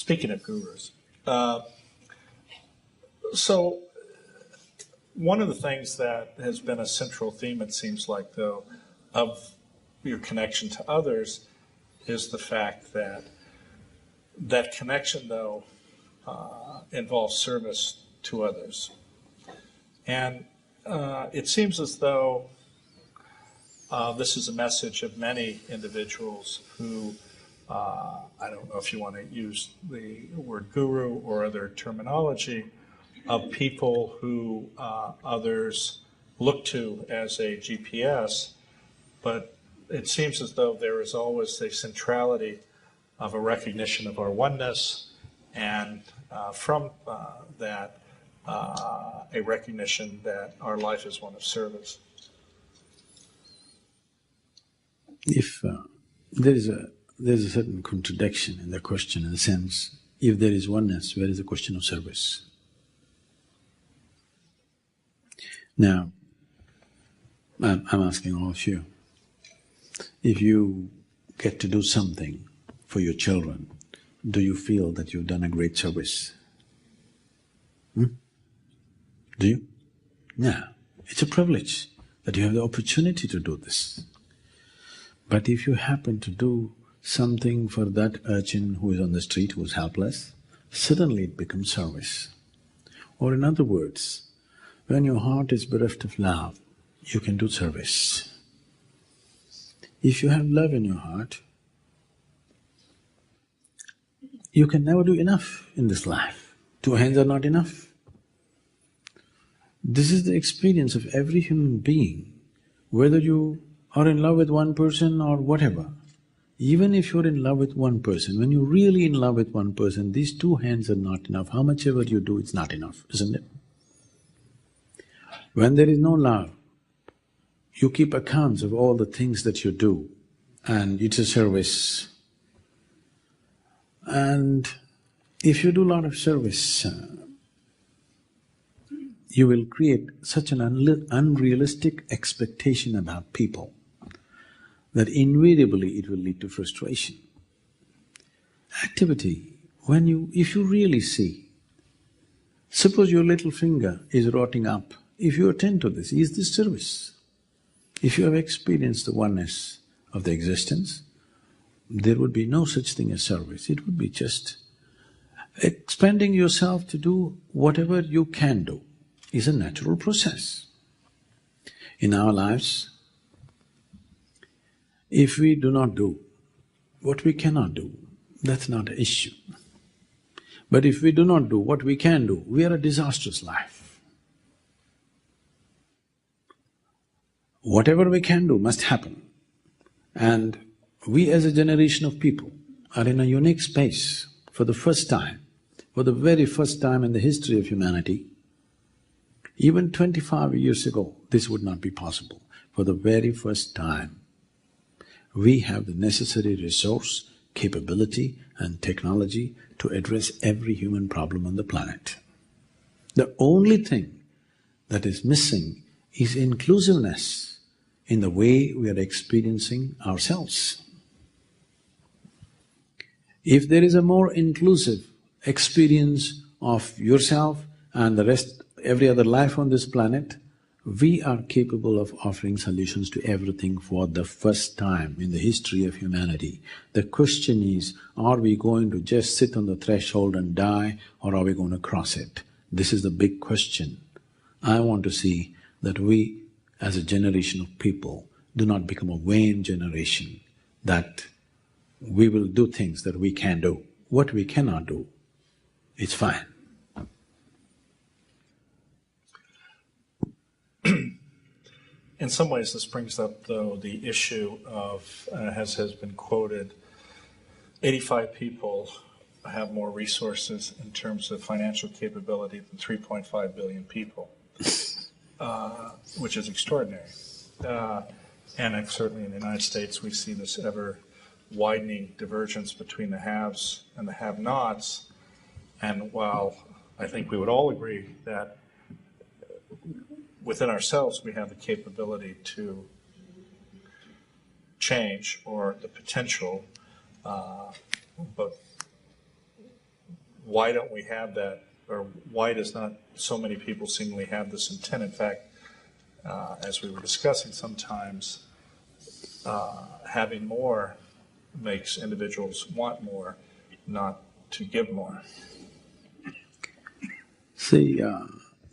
Speaking of gurus, so one of the things that has been a central theme, it seems like, though, of your connection to others is the fact that that connection, though, involves service to others. And it seems as though this is a message of many individuals who, I don't know if you want to use the word guru or other terminology, of people who others look to as a GPS, but it seems as though there is always a centrality of a recognition of our oneness, and from that, a recognition that our life is one of service. If there's a certain contradiction in the question, in the sense, if there is oneness, where is the question of service? Now, I'm asking all of you, if you get to do something for your children, do you feel that you've done a great service? Do you? No. It's a privilege that you have the opportunity to do this. But if you happen to do something for that urchin who is on the street, who is helpless, suddenly it becomes service. Or in other words, when your heart is bereft of love, you can do service. If you have love in your heart, you can never do enough in this life. 2 hands are not enough. This is the experience of every human being, whether you are in love with one person or whatever. Even if you're in love with one person, when you're really in love with one person, these 2 hands are not enough. How much ever you do, it's not enough, isn't it? When there is no love, you keep accounts of all the things that you do, and it's a service. And if you do a lot of service, you will create such an unrealistic expectation about people that invariably it will lead to frustration. Activity, if you really see, suppose your little finger is rotting up, if you attend to this, is this service? If you have experienced the oneness of the existence, there would be no such thing as service. It would be just expending yourself to do whatever you can do is a natural process. In our lives, if we do not do what we cannot do, that's not an issue. But if we do not do what we can do, we are a disastrous life. Whatever we can do must happen. And we as a generation of people are in a unique space for the first time, for the very first time in the history of humanity. Even 25 years ago, this would not be possible. For the very first time, we have the necessary resource, capability and technology to address every human problem on the planet. The only thing that is missing is inclusiveness in the way we are experiencing ourselves. If there is a more inclusive experience of yourself and the rest, every other life on this planet, we are capable of offering solutions to everything for the first time in the history of humanity. The question is, are we going to just sit on the threshold and die, or are we going to cross it? This is the big question. I want to see that we, as a generation of people, do not become a vain generation, that we will do things that we can do. What we cannot do, it's fine. In some ways, this brings up, though, the issue of, as has been quoted, 85 people have more resources in terms of financial capability than 3.5 billion people, which is extraordinary. And certainly in the United States, we see this ever-widening divergence between the haves and the have-nots. And while I think we would all agree that within ourselves we have the capability to change, or the potential, but why don't we have that, or why does not so many people seemingly have this intent? In fact, as we were discussing, sometimes having more makes individuals want more, not to give more. See,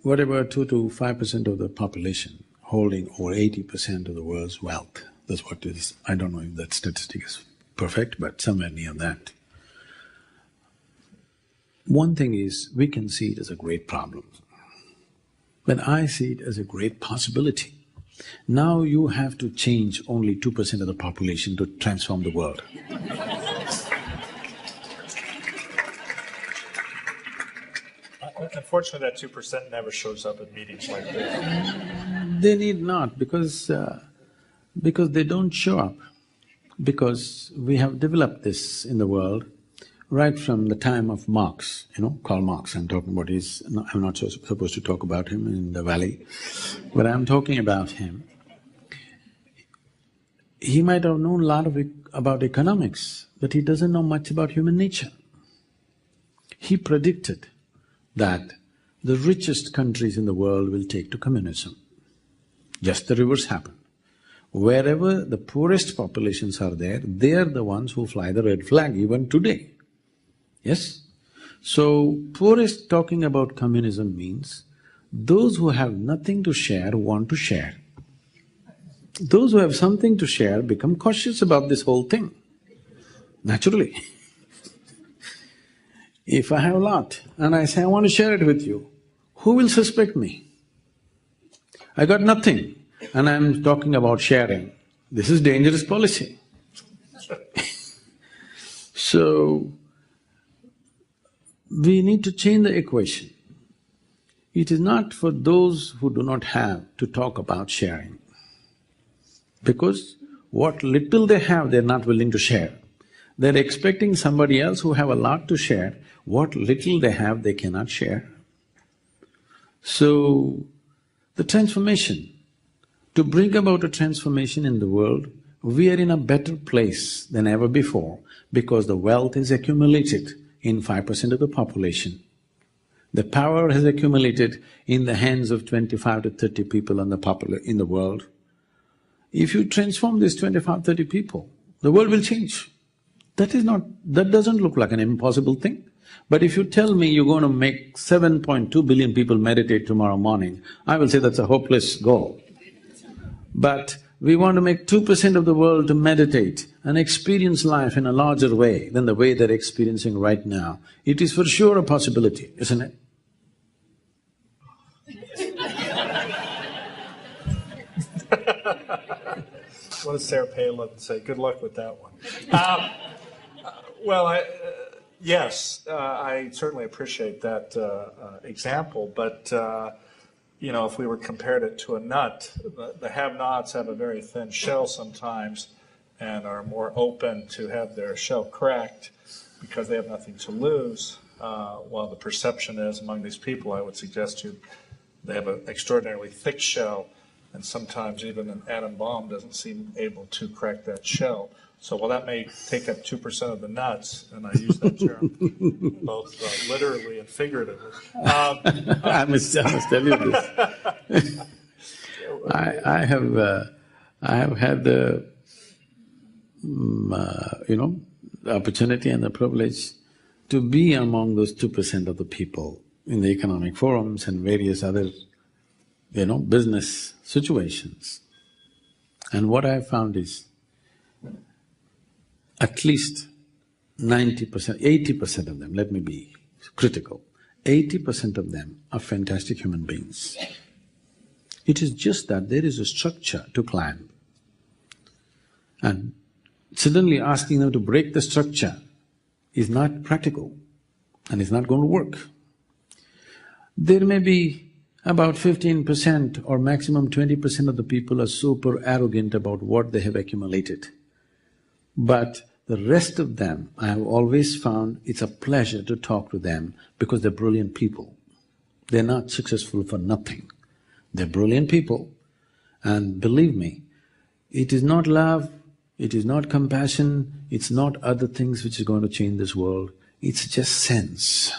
whatever 2 to 5% of the population holding over 80% of the world's wealth, that's what it is. I don't know if that statistic is perfect, but somewhere near that. One thing is, we can see it as a great problem, but I see it as a great possibility. Now you have to change only 2% of the population to transform the world. Unfortunately, that 2% never shows up at meetings like this. They need not, because they don't show up. Because we have developed this in the world right from the time of Marx, Karl Marx I'm talking about. I'm not supposed to talk about him in the valley, but I'm talking about him. He might have known a lot about economics, but he doesn't know much about human nature. He predicted that the richest countries in the world will take to communism. Just the reverse happened. Wherever the poorest populations are there, they are the ones who fly the red flag even today. Yes? So, poorest talking about communism means those who have nothing to share want to share. Those who have something to share become cautious about this whole thing, naturally. If I have a lot and I say, I want to share it with you, who will suspect me? I got nothing and I'm talking about sharing. This is dangerous policy. So, we need to change the equation. It is not for those who do not have to talk about sharing, because what little they have, they're not willing to share. They're expecting somebody else who have a lot to share. What little they have, they cannot share. So, the transformation, to bring about a transformation in the world, we are in a better place than ever before because the wealth is accumulated in 5% of the population. The power has accumulated in the hands of 25 to 30 people in the world. If you transform these 25, 30 people, the world will change. That doesn't look like an impossible thing. But if you tell me you're going to make 7.2 billion people meditate tomorrow morning, I will say that's a hopeless goal. But we want to make 2% of the world to meditate and experience life in a larger way than the way they're experiencing right now. It is for sure a possibility, isn't it? What does Sarah Palin say? Good luck with that one. Yes, I certainly appreciate that example, but if we were compared it to a nut, the have-nots have a very thin shell sometimes and are more open to have their shell cracked because they have nothing to lose, while the perception is among these people, I would suggest to you, they have an extraordinarily thick shell, and sometimes even an atom bomb doesn't seem able to crack that shell. So while that may take up 2% of the nuts, and I use that term both literally and figuratively. I must tell you this. I have had the opportunity and the privilege to be among those 2% of the people in the economic forums and various other, business situations. And what I have found is, at least 90%, 80% of them, let me be critical, 80% of them are fantastic human beings. It is just that there is a structure to climb. And suddenly asking them to break the structure is not practical and is not going to work. There may be about 15% or maximum 20% of the people are super arrogant about what they have accumulated. But the rest of them, I have always found it's a pleasure to talk to them because they're brilliant people. They're not successful for nothing. They're brilliant people, and believe me, it is not love, it is not compassion, it's not other things which is going to change this world, it's just sense.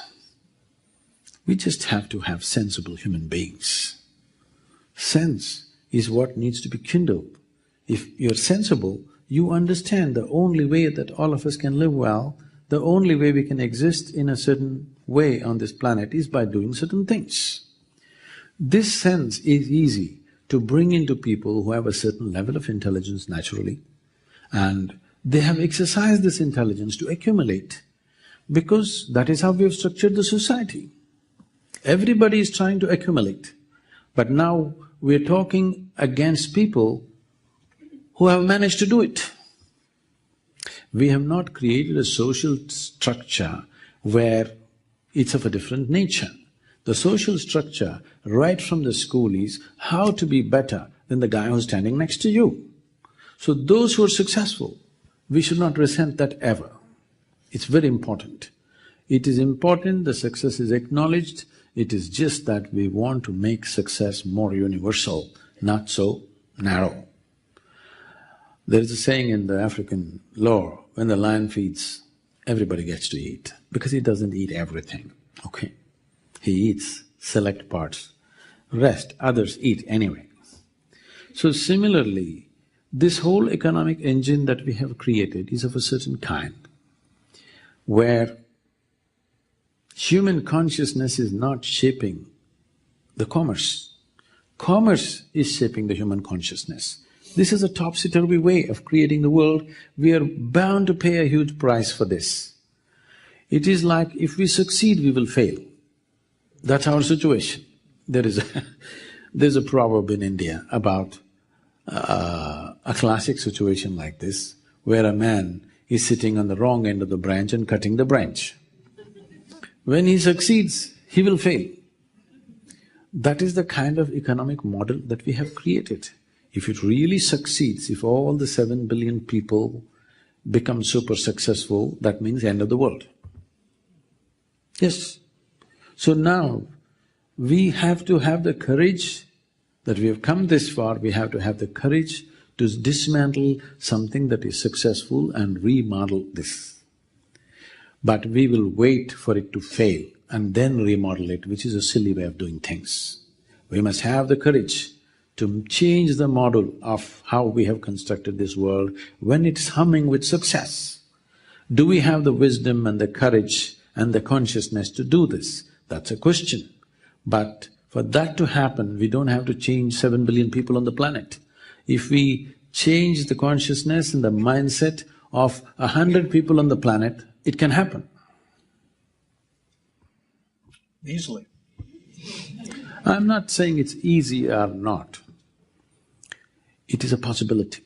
We just have to have sensible human beings. Sense is what needs to be kindled. If you're sensible, you understand the only way that all of us can live well, the only way we can exist in a certain way on this planet is by doing certain things. This sense is easy to bring into people who have a certain level of intelligence naturally, and they have exercised this intelligence to accumulate, because that is how we have structured the society. Everybody is trying to accumulate, but now we're talking against people who have managed to do it. We have not created a social structure where it's of a different nature. The social structure right from the school is how to be better than the guy who's standing next to you. So those who are successful, we should not resent that ever. It's very important. It is important the success is acknowledged, it is just that we want to make success more universal, not so narrow. There is a saying in the African lore, when the lion feeds, everybody gets to eat, because he doesn't eat everything, okay? He eats select parts, rest others eat anyway. So similarly, this whole economic engine that we have created is of a certain kind, where human consciousness is not shaping the commerce. Commerce is shaping the human consciousness. This is a topsy-turvy way of creating the world. We are bound to pay a huge price for this. It is like if we succeed, we will fail. That's our situation. There's a proverb in India about a classic situation like this, where a man is sitting on the wrong end of the branch and cutting the branch. When he succeeds, he will fail. That is the kind of economic model that we have created. If it really succeeds, if all the 7 billion people become super successful, that means end of the world. Yes. So now, we have to have the courage that we have come this far, we have to have the courage to dismantle something that is successful and remodel this. But we will wait for it to fail and then remodel it, which is a silly way of doing things. We must have the courage to change the model of how we have constructed this world when it's humming with success. Do we have the wisdom and the courage and the consciousness to do this? That's a question. But for that to happen, we don't have to change 7 billion people on the planet. If we change the consciousness and the mindset of 100 people on the planet, it can happen. Easily. I'm not saying it's easy or not. It is a possibility.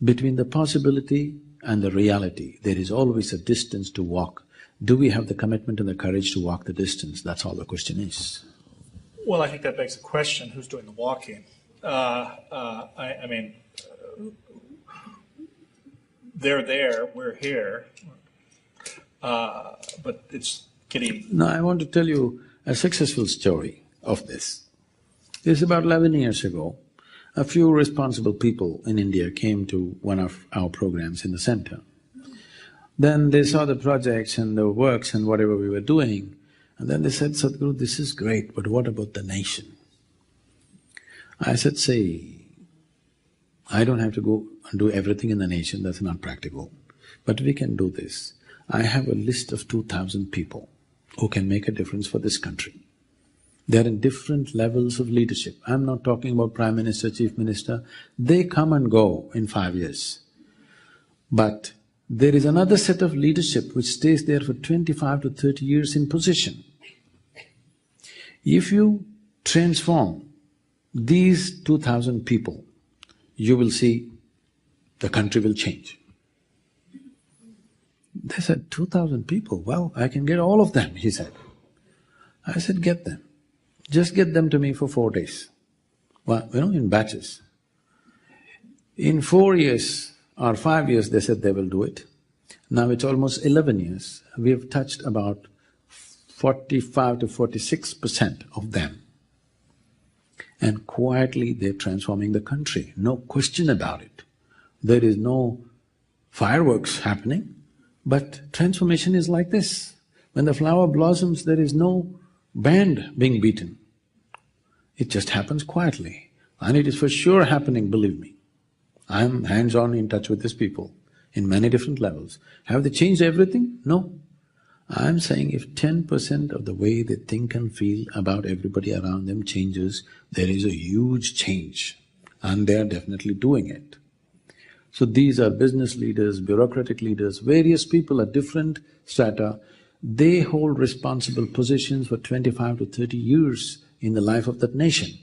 Between the possibility and the reality, there is always a distance to walk. Do we have the commitment and the courage to walk the distance? That's all the question is. Well, I think that begs the question, who's doing the walking? I mean, they're there, we're here, but it's getting… Now, I want to tell you a successful story of this. This is about 11 years ago. A few responsible people in India came to one of our programs in the center. Then they saw the projects and the works and whatever we were doing, and then they said, Sadhguru, this is great, but what about the nation? I said, say, I don't have to go and do everything in the nation, that's not practical, but we can do this. I have a list of 2,000 people who can make a difference for this country. They're in different levels of leadership. I'm not talking about Prime Minister, Chief Minister, they come and go in 5 years. But there is another set of leadership which stays there for 25 to 30 years in position. If you transform these 2,000 people, you will see the country will change. They said, 2,000 people, well, I can get all of them, he said. I said, get them. Just get them to me for 4 days. Well, in batches. In 4 years or 5 years, they said they will do it. Now it's almost 11 years. We have touched about 45 to 46% of them. And quietly they're transforming the country, no question about it. There is no fireworks happening, but transformation is like this. When the flower blossoms, there is no band being beaten. It just happens quietly, and it is for sure happening, believe me. I'm hands-on in touch with these people in many different levels. Have they changed everything? No. I'm saying if 10% of the way they think and feel about everybody around them changes, there is a huge change, and they are definitely doing it. So these are business leaders, bureaucratic leaders, various people at different strata. They hold responsible positions for 25 to 30 years in the life of that nation,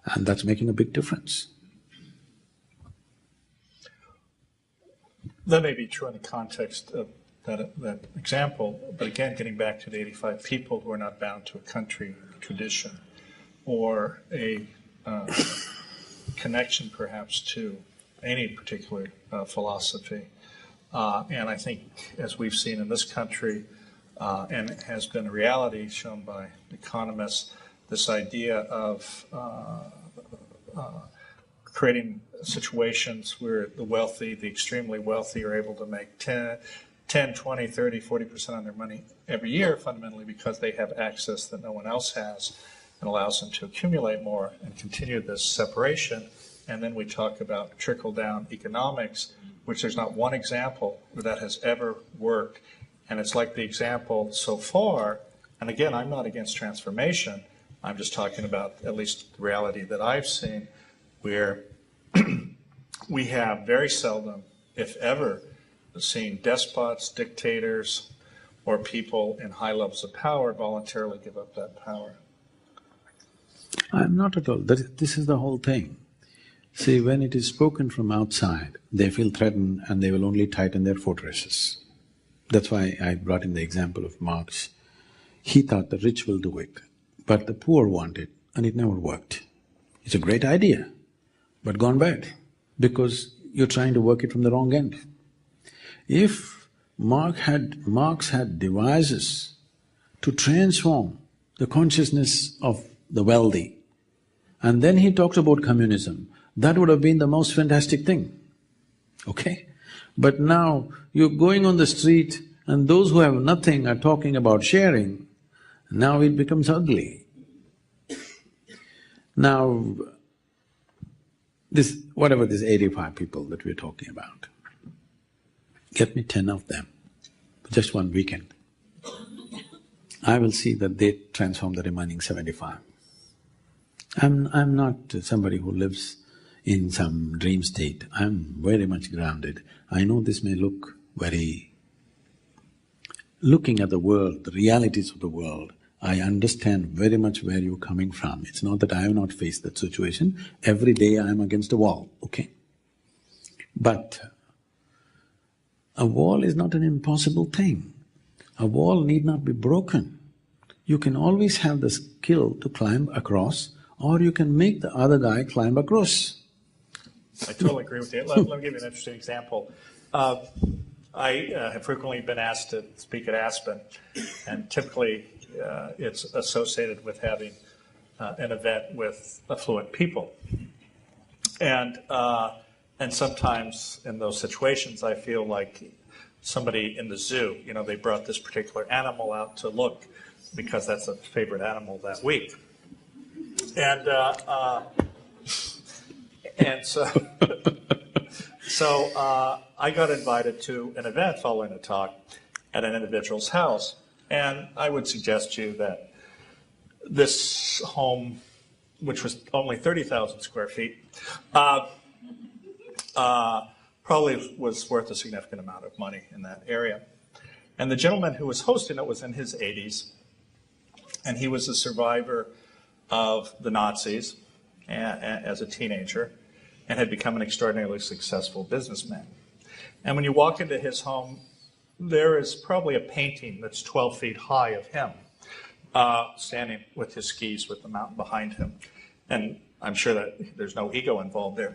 and that's making a big difference. That may be true in the context of that example, but again, getting back to the 85 people who are not bound to a country, a tradition, or a connection perhaps to any particular philosophy. And I think, as we've seen in this country, and it has been a reality shown by economists, this idea of creating situations where the wealthy, the extremely wealthy, are able to make 10, 20, 30, 40% on their money every year, fundamentally because they have access that no one else has, and allows them to accumulate more and continue this separation. And then we talk about trickle-down economics, which there's not one example where that has ever worked. And it's like the example so far, and again, I'm not against transformation, I'm just talking about at least the reality that I've seen, where we have very seldom, if ever, seen despots, dictators, or people in high levels of power voluntarily give up that power. I'm not at all. This is the whole thing. See, when it is spoken from outside, they feel threatened and they will only tighten their fortresses. That's why I brought in the example of Marx. He thought the rich will do it, but the poor want it, and it never worked. It's a great idea, but gone bad, because you're trying to work it from the wrong end. If Marx had devices to transform the consciousness of the wealthy, and then he talks about communism, that would have been the most fantastic thing, okay? But now you're going on the street and those who have nothing are talking about sharing, now it becomes ugly. Now, whatever these 85 people that we're talking about, get me 10 of them, just one weekend. I will see that they transform the remaining 75. I'm not somebody who lives in some dream state. I'm very much grounded. I know this may look very… Looking at the world, the realities of the world, I understand very much where you're coming from. It's not that I have not faced that situation. Every day I am against a wall, okay? But a wall is not an impossible thing. A wall need not be broken. You can always have the skill to climb across, or you can make the other guy climb across. I totally agree with you. Let me give you an interesting example. I have frequently been asked to speak at Aspen, and typically it's associated with having an event with affluent people. And sometimes in those situations I feel like somebody in the zoo, you know, they brought this particular animal out to look because that's a favorite animal that week. And so I got invited to an event following a talk at an individual's house. And I would suggest to you that this home, which was only 30,000 square feet, probably was worth a significant amount of money in that area. And the gentleman who was hosting it was in his 80s, and he was a survivor of the Nazis as a teenager and had become an extraordinarily successful businessman. And when you walk into his home, there is probably a painting that's 12 feet high of him, standing with his skis with the mountain behind him. And I'm sure that there's no ego involved there.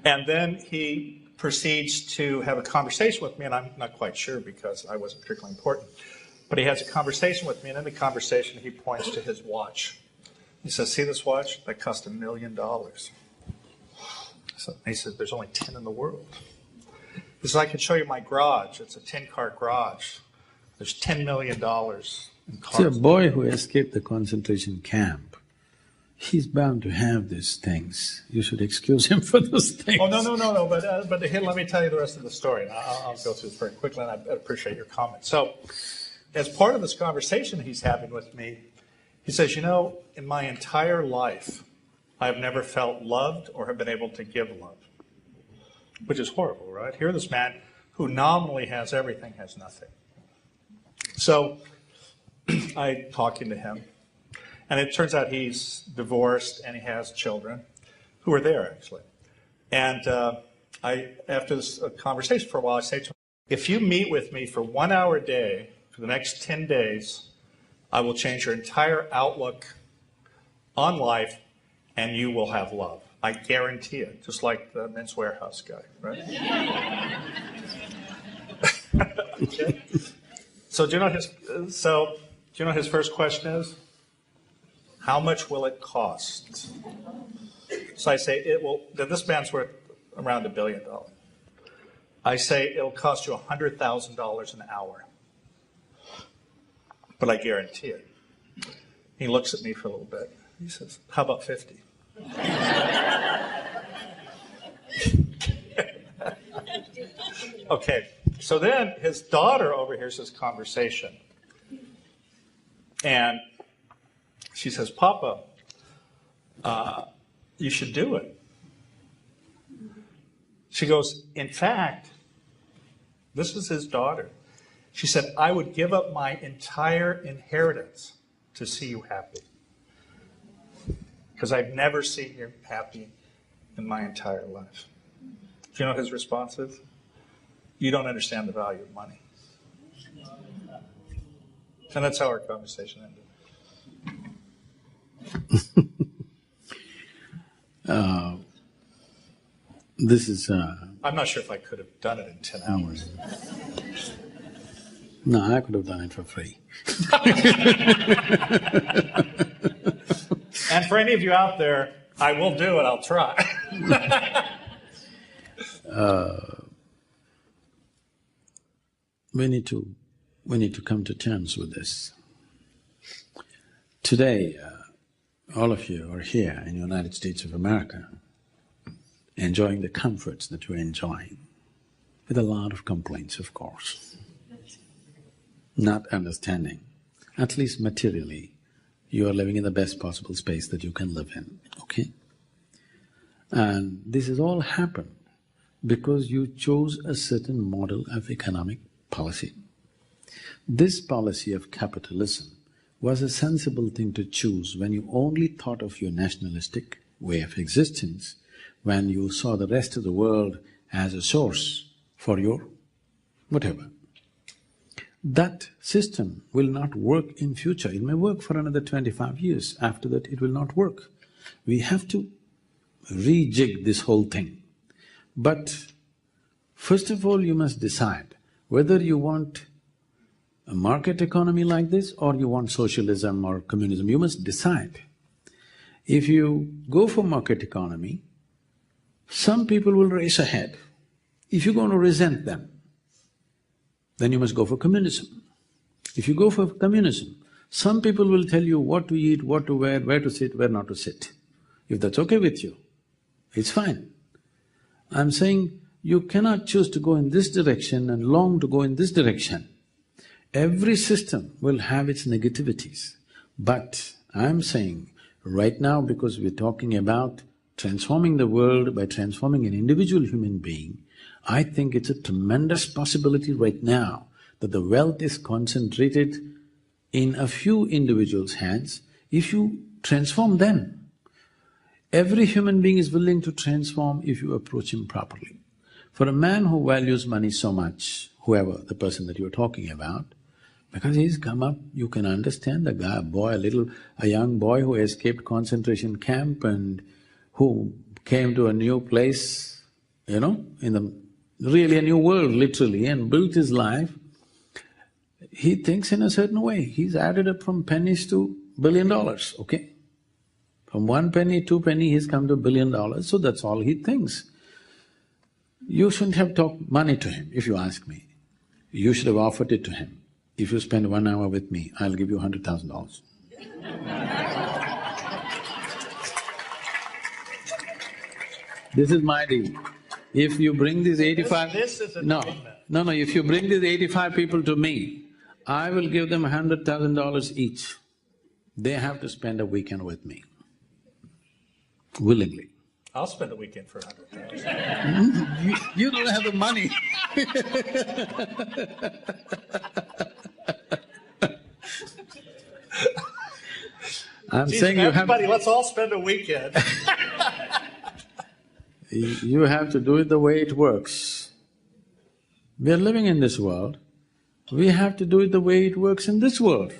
And then he proceeds to have a conversation with me, and I'm not quite sure because I wasn't particularly important. But he has a conversation with me, and in the conversation he points to his watch. He says, "See this watch? That cost $1 million." So he says, "There's only 10 in the world." He says, "I can show you my garage. It's a 10-car garage. There's $10 million and See, a cars. boy who escaped the concentration camp, he's bound to have these things. You should excuse him for those things. Oh, no, but here, let me tell you the rest of the story. And I'll go through it very quickly, and I appreciate your comment. So, as part of this conversation he's having with me, he says, in my entire life, I've never felt loved or have been able to give love, which is horrible, right? Here, this man who nominally has everything has nothing. So, I talking to him, and it turns out he's divorced and he has children who are there, actually. And after this conversation for a while, I say to him, if you meet with me for 1 hour a day for the next 10 days, I will change your entire outlook on life, and you will have love. I guarantee it, just like the Men's Warehouse guy, right? Okay. So do you know his first question is? How much will it cost? So I say this man's worth around $1 billion. I say it'll cost you $100,000 an hour. But I guarantee it. He looks at me for a little bit. He says, how about 50? Okay, so then his daughter overhears this conversation. And she says, Papa, you should do it. She goes, in fact, this is his daughter. She said, I would give up my entire inheritance to see you happy. Because I've never seen you happy in my entire life. Do you know what his response is? You don't understand the value of money. And that's how our conversation ended. This is… I'm not sure if I could have done it in 10 hours. No, I could have done it for free. And for any of you out there, I will do it, I'll try. We need to come to terms with this. Today, all of you are here in the United States of America, enjoying the comforts that you're enjoying, with a lot of complaints, of course. Not understanding, at least materially, you are living in the best possible space that you can live in, okay? And this has all happened because you chose a certain model of economic policy. This policy of capitalism was a sensible thing to choose when you only thought of your nationalistic way of existence, when you saw the rest of the world as a source for your whatever. That system will not work in future. It may work for another 25 years. After that, it will not work. We have to rejig this whole thing. But first of all, you must decide whether you want a market economy like this or you want socialism or communism. You must decide. If you go for market economy, some people will race ahead. If you're going to resent them, then you must go for communism. If you go for communism, some people will tell you what to eat, what to wear, where to sit, where not to sit. If that's okay with you, it's fine. I'm saying you cannot choose to go in this direction and long to go in this direction. Every system will have its negativities, but I'm saying right now, because we're talking about transforming the world by transforming an individual human being, I think it's a tremendous possibility right now that the wealth is concentrated in a few individuals' hands. If you transform them, every human being is willing to transform if you approach him properly. For a man who values money so much, whoever, the person that you're talking about, because he's come up, you can understand the guy, a young boy who escaped concentration camp and who came to a new place, in the really a new world literally, and built his life. He thinks in a certain way. He's added up from pennies to $1 billion, okay? From 1 penny, 2 penny, he's come to $1 billion, so that's all he thinks. You shouldn't have talked money to him, if you ask me. You should have offered it to him. if you spend 1 hour with me, I'll give you $100,000. This is my deal. If you bring these 85… This is an No, agreement. no, if you bring these 85 people to me, I will give them $100,000 each. They have to spend a weekend with me, willingly. I'll spend a weekend for 100,000. You don't have the money. I'm saying you have… Everybody, let's all spend a weekend. You have to do it the way it works. We are living in this world, we have to do it the way it works in this world.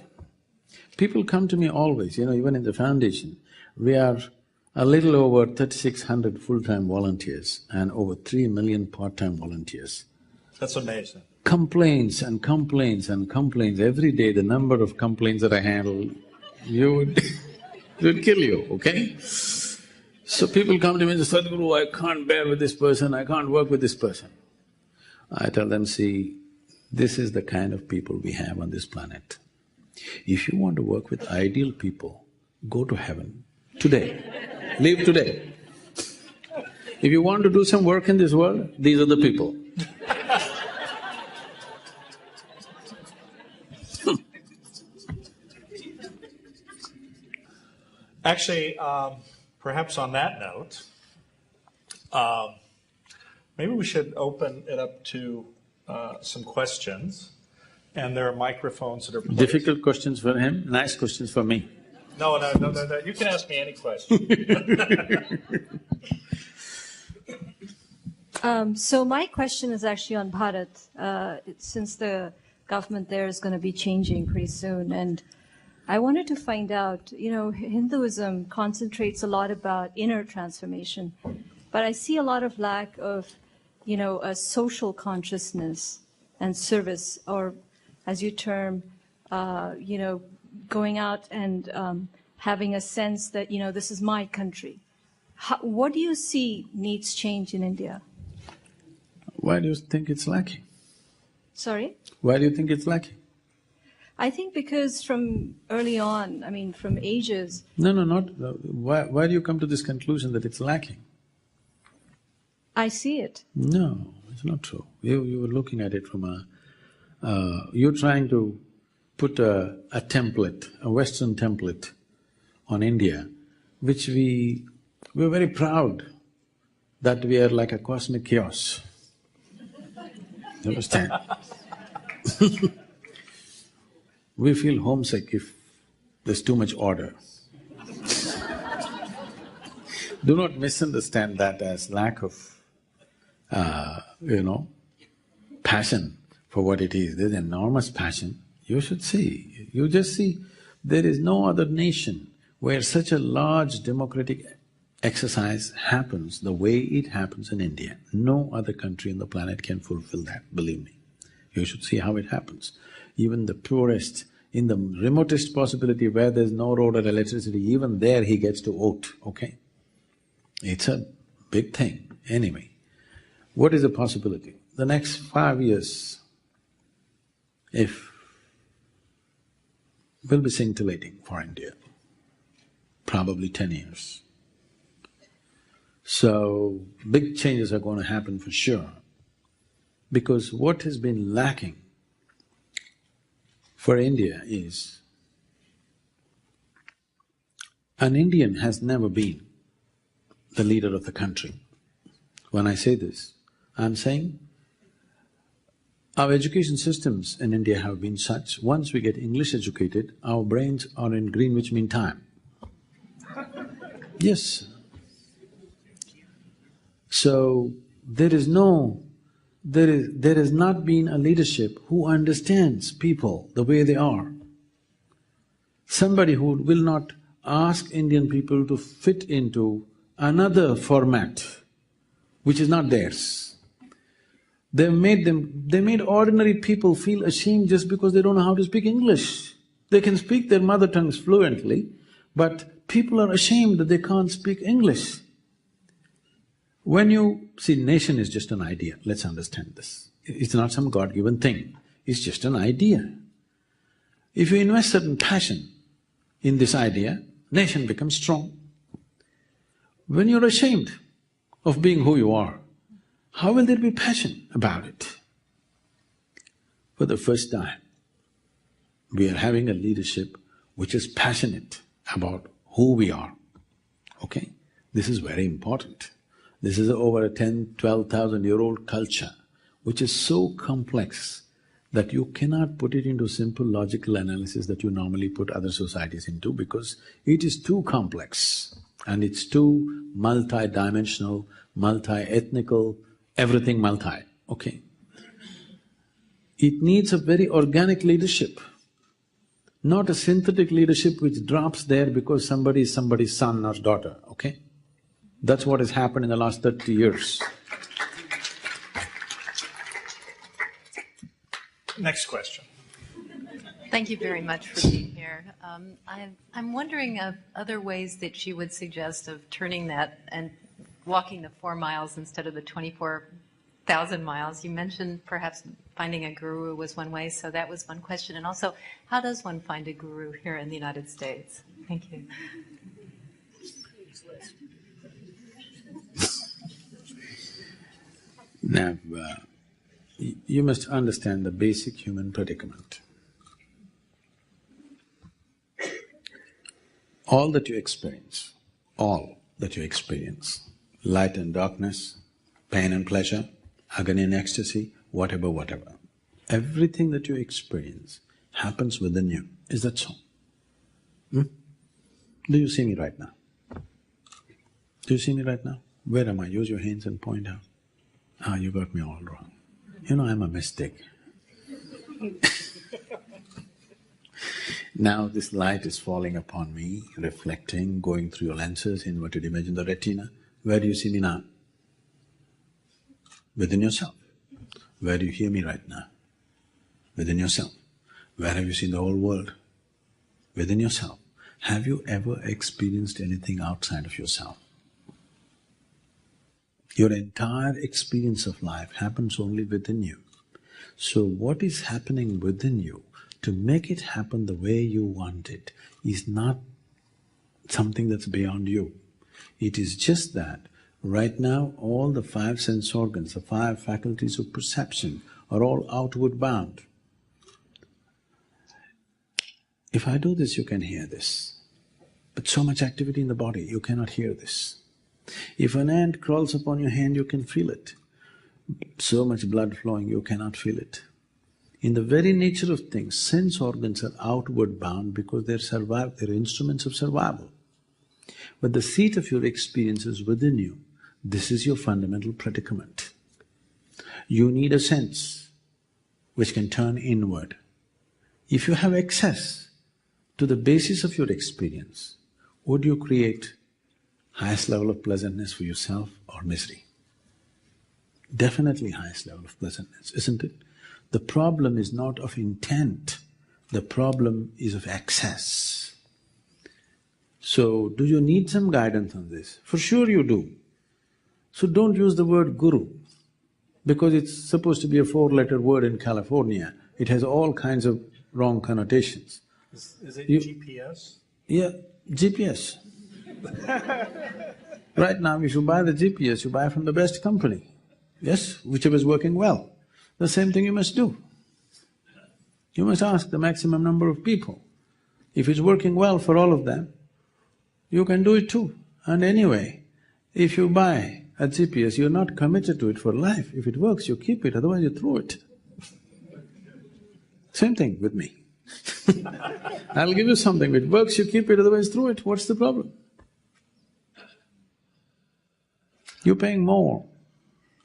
People come to me always, even in the foundation, we are a little over 3,600 full-time volunteers and over 3 million part-time volunteers. That's amazing. Complaints and complaints and complaints, every day the number of complaints that I handle, it would kill you, okay? So people come to me and say, Sadhguru, I can't bear with this person, I can't work with this person. I tell them, see, this is the kind of people we have on this planet. If you want to work with ideal people, go to heaven today, leave today. If you want to do some work in this world, these are the people. Actually, perhaps on that note, maybe we should open it up to some questions. And there are microphones that are placed. Difficult questions for him, nice questions for me. No. You can ask me any question. So my question is actually on Bharat, since the government there is going to be changing pretty soon, and I wanted to find out, Hinduism concentrates a lot about inner transformation, but I see a lot of lack of, a social consciousness and service, or as you term, going out and having a sense that, this is my country. What do you see needs change in India? Why do you think it's lacking? Sorry? Why do you think it's lacking? I think because from early on, from ages… No, not… Why do you come to this conclusion that it's lacking? I see it. No, it's not true. You were looking at it from a… you're trying to put a template, a Western template on India, which we're very proud that we are like a cosmic chaos. You understand? We feel homesick if there's too much order. Do not misunderstand that as lack of, passion for what it is. There's enormous passion. You should see, you just see, there is no other nation where such a large democratic exercise happens the way it happens in India. No other country on the planet can fulfill that, believe me. You should see how it happens. Even the poorest, in the remotest possibility where there's no road or electricity, even there he gets to vote, okay? It's a big thing. Anyway, what is the possibility? The next 5 years, will be scintillating for India, probably 10 years. So, big changes are going to happen for sure, because what has been lacking for India is, an Indian has never been the leader of the country. When I say this, I'm saying our education systems in India have been such, once we get English educated, our brains are in Greenwich Mean Time. Yes. So, there has not been a leadership who understands people the way they are. Somebody who will not ask Indian people to fit into another format which is not theirs. They made ordinary people feel ashamed just because they don't know how to speak English. They can speak their mother tongues fluently, but people are ashamed that they can't speak English. When you… see, nation is just an idea, let's understand this. It's not some God-given thing, it's just an idea. If you invest certain passion in this idea, nation becomes strong. When you're ashamed of being who you are, how will there be passion about it? For the first time, we are having a leadership which is passionate about who we are, okay? This is very important. This is over a 10,000–12,000-year-old culture which is so complex that you cannot put it into simple logical analysis that you normally put other societies into, because it is too complex and it's too multi-dimensional, multi-ethnical, everything multi, okay? It needs a very organic leadership, not a synthetic leadership which drops there because somebody is somebody's son or daughter, okay? That's what has happened in the last 30 years. Next question. Thank you very much for being here. I'm wondering of other ways that you would suggest of turning that and walking the 4 miles instead of the 24,000 miles. You mentioned perhaps finding a guru was one way, so that was one question. And also, how does one find a guru here in the United States? Thank you. Now, you must understand the basic human predicament. All that you experience, light and darkness, pain and pleasure, agony and ecstasy, whatever, everything that you experience happens within you. Is that so? Do you see me right now? Do you see me right now? Where am I? Use your hands and point out. Ah, you got me all wrong. You know, I'm a mystic. Now this light is falling upon me, reflecting, going through your lenses, inverted image in the retina. Where do you see me now? Within yourself. Where do you hear me right now? Within yourself. Where have you seen the whole world? Within yourself. Have you ever experienced anything outside of yourself? Your entire experience of life happens only within you. So what is happening within you, to make it happen the way you want it, is not something that's beyond you. It is just that right now all the 5 sense organs, the 5 faculties of perception are all outward bound. If I do this, you can hear this. But so much activity in the body, you cannot hear this. If an ant crawls upon your hand, you can feel it. So much blood flowing, you cannot feel it. In the very nature of things, sense organs are outward bound because they're instruments of survival. But the seat of your experience is within you. This is your fundamental predicament. You need a sense which can turn inward. If you have access to the basis of your experience, would you create highest level of pleasantness for yourself or misery? Definitely highest level of pleasantness, isn't it? The problem is not of intent, the problem is of access. So, do you need some guidance on this? For sure you do. So don't use the word guru, because it's supposed to be a 4-letter word in California. It has all kinds of wrong connotations. Is it GPS? Yeah, GPS. Right now, if you buy the GPS, you buy from the best company, yes, whichever is working well. The same thing you must do. You must ask the maximum number of people. If it's working well for all of them, you can do it too. And anyway, if you buy a GPS, you're not committed to it for life. If it works, you keep it, otherwise you throw it. Same thing with me. I'll give you something, if it works, you keep it, otherwise throw it. What's the problem? You're paying more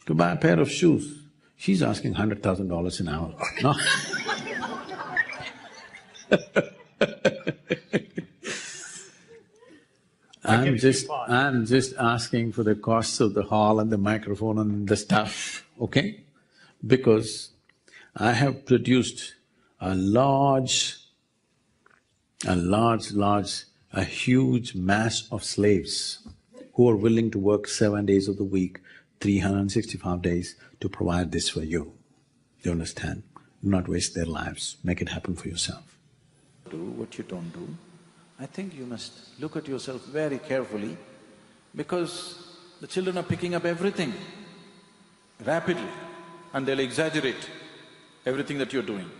to buy a pair of shoes. She's asking $100,000 an hour. No. I'm just asking for the costs of the hall and the microphone and the stuff, okay? Because I have produced a huge mass of slaves who are willing to work 7 days of the week, 365 days to provide this for you. You understand? Do not waste their lives, make it happen for yourself. do, what you don't do, I think you must look at yourself very carefully because the children are picking up everything rapidly and they'll exaggerate everything that you're doing.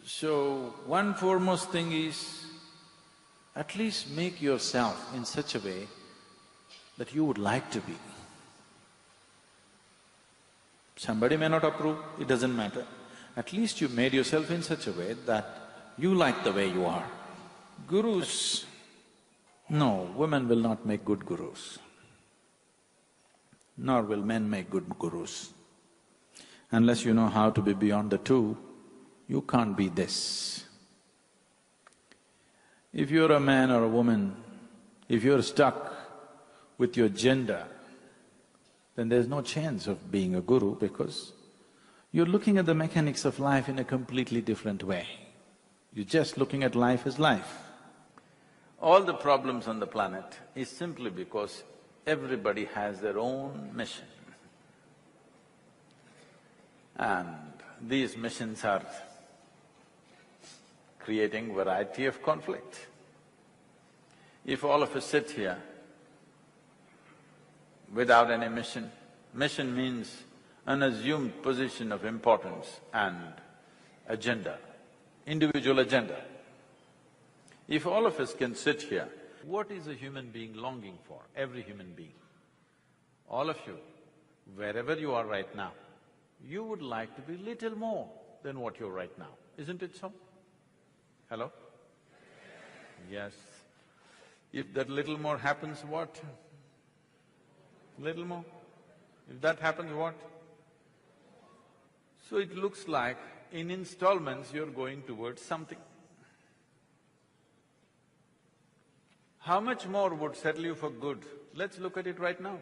So, one foremost thing is, at least make yourself in such a way that you would like to be. Somebody may not approve, it doesn't matter. At least you made yourself in such a way that you like the way you are. Gurus, no, women will not make good gurus, nor will men make good gurus. Unless you know how to be beyond the two, you can't be this. If you're a man or a woman, if you're stuck with your gender, then there's no chance of being a guru because you're looking at the mechanics of life in a completely different way. You're just looking at life as life. All the problems on the planet is simply because everybody has their own mission. And these missions are creating variety of conflict. If all of us sit here without any mission, mission means an assumed position of importance and agenda, individual agenda. If all of us can sit here, what is a human being longing for? Every human being. All of you, wherever you are right now, you would like to be little more than what you're right now, isn't it so? Hello? Yes. If that little more happens, what? Little more? If that happens, what? So it looks like in installments you're going towards something. How much more would settle you for good? Let's look at it right now.